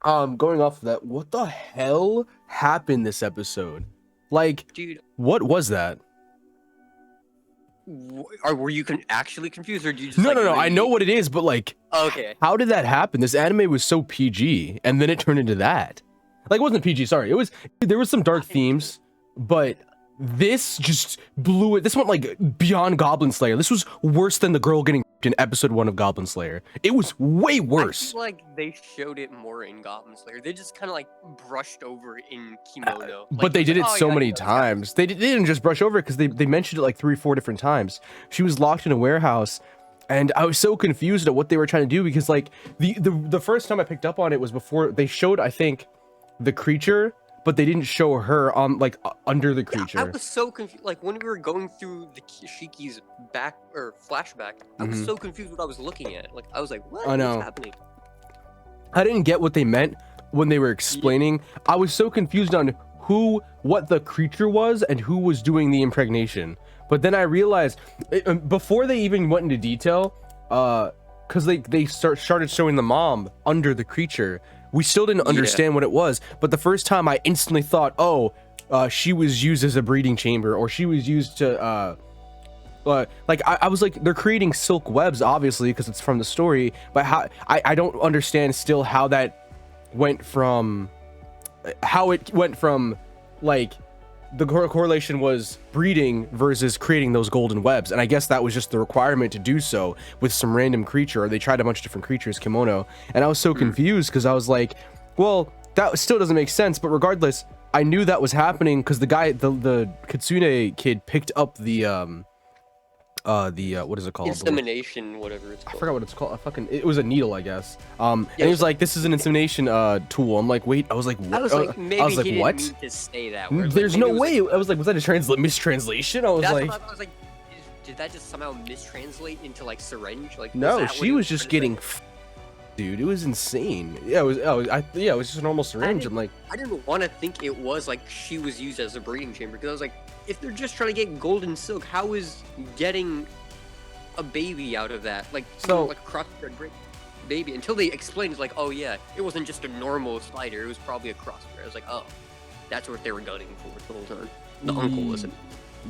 Going off of that, what the hell happened this episode? Like, Dude, what was that? were you actually confused, or do you just No, like no, no. I literally- know what it is, but like, Okay. how did that happen? This anime was so PG, and then it turned into that. Like, it wasn't PG. Sorry, it was. There was some dark themes, but this just blew it. This went like beyond Goblin Slayer. This was worse than the girl getting in episode 1 of Goblin Slayer. It was way I worse. feel like they showed it more in Goblin Slayer. They just kind of like brushed over it in Kemono. But they did it "Oh, so yeah, many you know, this guy times. They didn't just brush over it because they mentioned it like 3 or 4 different times. She was locked in a warehouse, and I was so confused at what they were trying to do because like the first time I picked up on it was before they showed, I think, the creature, but they didn't show her on like under the creature. I was so confused. Like when we were going through the Shiki's back or flashback, I was so confused what I was looking at. Like I was like, what? I know. What's happening? I didn't get what they meant when they were explaining. I was so confused on what the creature was and who was doing the impregnation. But then I realized before they even went into detail, because they started showing the mom under the creature, we still didn't understand what it was. But the first time I instantly thought, oh, she was used as a breeding chamber, or she was used to like I was like, they're creating silk webs obviously because it's from the story, but how I don't understand still how that went from like the correlation was breeding versus creating those golden webs. And I guess that was just the requirement to do so with some random creature, or they tried a bunch of different creatures, Kemono. And I was so confused because I was like, well, that still doesn't make sense. But regardless, I knew that was happening because the guy, the Kitsune kid, picked up the what is it called? Insemination, whatever it's called. I forgot what it's called. It was a needle, I guess. And he was like, "This is an insemination tool." I'm like, "Wait," I was like, "What?" I was like, maybe I was like, he "What?" didn't mean to say that word. There's Like, no maybe it way. was I was like, "Was that a mistranslation?" I was like, I was like, did that just somehow mistranslate into like syringe? Like "No, she was just getting." Dude, it was insane. Yeah, it was. It was just a normal syringe. I'm like, I didn't want to think it was like she was used as a breeding chamber, because I was like, if they're just trying to get golden silk, how is getting a baby out of that like like a crossbred baby? Until they explained, it's like, oh yeah, it wasn't just a normal spider, it was probably a crossbred. I was like, oh, that's what they were gunning for the whole time. The uncle wasn't.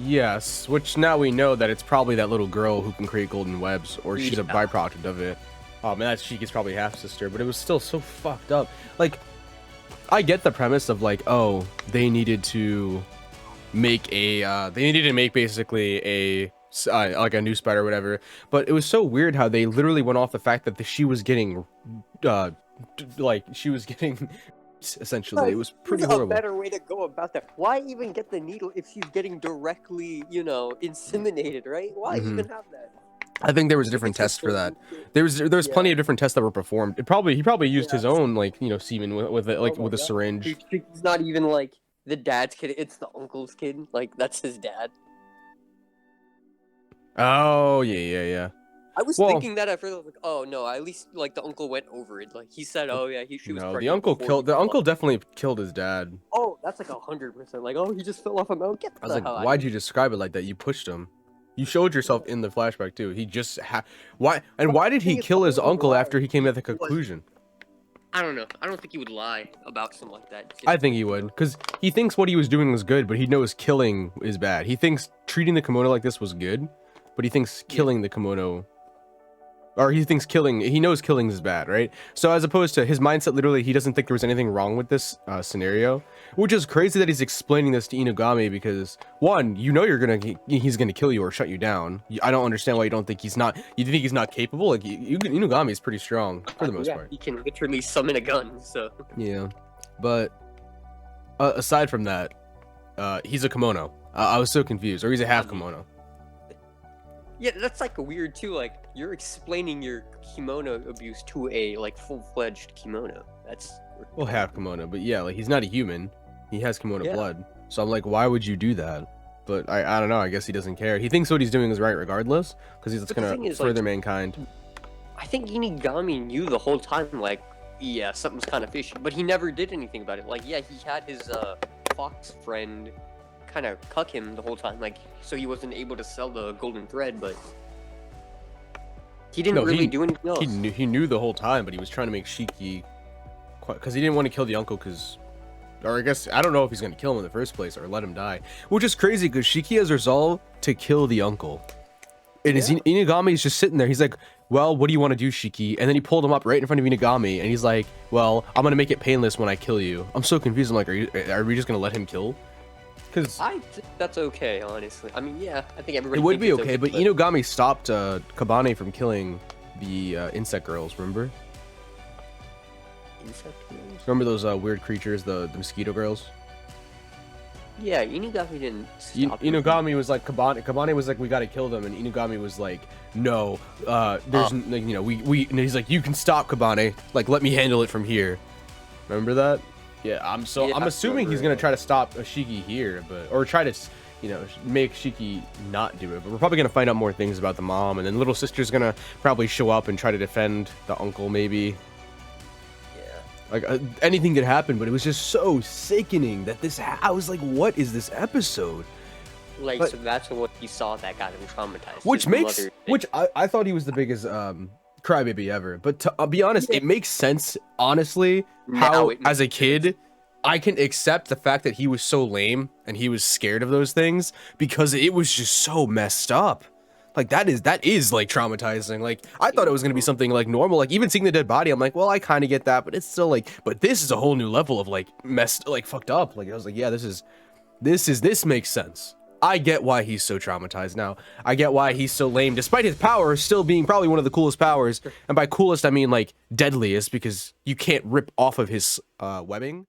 Yes, which now we know that it's probably that little girl who can create golden webs, or she's a byproduct of it. Oh man, that Shiki's probably half sister, but it was still so fucked up. Like, I get the premise of like, oh, they needed to make basically a like a new spider or whatever, but it was so weird how they literally went off the fact that she was getting essentially. It was pretty horrible. A better way to go about that. Why even get the needle if she's getting directly, inseminated, right? Why even have that? I think there was a different test for that. There was plenty of different tests that were performed. He probably used his own semen with it, like with a syringe. It's not even like the dad's kid, it's the uncle's kid. Like that's his dad. Oh yeah. I was thinking that at first. I was like, oh no, at least like the uncle went over it. Like he said, oh yeah, she was. No, the uncle definitely killed his dad. Oh, that's like 100%. Like, oh, he just fell off a mountain. Get I was like, why'd you describe it like that? You pushed him. You showed yourself in the flashback too. He just why did he kill his uncle after he came at the conclusion? I don't know. I don't think he would lie about something like that. I think he would, because he thinks what he was doing was good, but he knows killing is bad. He thinks treating the Kemono like this was good, but he thinks killing the Kemono, or he knows killing is bad, right? So as opposed to his mindset, literally, he doesn't think there was anything wrong with this scenario, which is crazy that he's explaining this to Inugami, because one, he's gonna kill you or shut you down. I don't understand why you think he's not capable. Like Inugami is pretty strong for the most part. He can literally summon a gun. So yeah, but aside from that, he's a Kemono. I was so confused, or he's a half Kemono. Yeah, that's like weird too. Like you're explaining your kimono abuse to a like full-fledged kimono. That's half Kemono, but yeah, like he's not a human. He has Kemono blood. So I'm like, why would you do that? But I don't know. I guess he doesn't care. He thinks what he's doing is right regardless, because he's gonna further mankind. I think Inugami knew the whole time, like, yeah, something's kind of fishy, but he never did anything about it. Like, yeah, he had his fox friend kind of cuck him the whole time, like, so he wasn't able to sell the golden thread, but he didn't really do anything else. He knew the whole time, but he was trying to make Shiki because he didn't want to kill the uncle because, or I guess, I don't know if he's going to kill him in the first place or let him die, which is crazy because Shiki has resolved to kill the uncle. And Inugami is just sitting there. He's like, well, what do you want to do, Shiki? And then he pulled him up right in front of Inugami and he's like, well, I'm going to make it painless when I kill you. I'm so confused. I'm like, are we just going to let him kill? Because I think that's okay, honestly. I mean, yeah, I think everybody. It would be okay, but Inugami stopped Kabane from killing the insect girls. Remember? Insect girls? Remember those weird creatures, the mosquito girls? Yeah, Inugami didn't stop Inugami was like, Kabane was like, we gotta kill them, and Inugami was like, no, there's, you know, and he's like, you can stop Kabane, like, let me handle it from here. Remember that? Yeah, I'm assuming he's gonna try to stop Shiki here, or try to, you know, make Shiki not do it. But we're probably gonna find out more things about the mom, and then little sister's gonna probably show up and try to defend the uncle, maybe. Like anything could happen, but it was just so sickening that I was like, what is this episode? Like, so that's what he saw that got him traumatized. Which I thought he was the biggest crybaby ever. But to be honest, it makes sense, honestly, how as a kid, I can accept the fact that he was so lame and he was scared of those things because it was just so messed up. Like that is like traumatizing. Like I thought it was gonna be something like normal. Like even seeing the dead body, I'm like, well, I kind of get that, but it's still like, but this is a whole new level of like fucked up. Like I was like, yeah, this makes sense. I get why he's so traumatized now. I get why he's so lame, despite his power still being probably one of the coolest powers. And by coolest, I mean like deadliest, because you can't rip off of his webbing.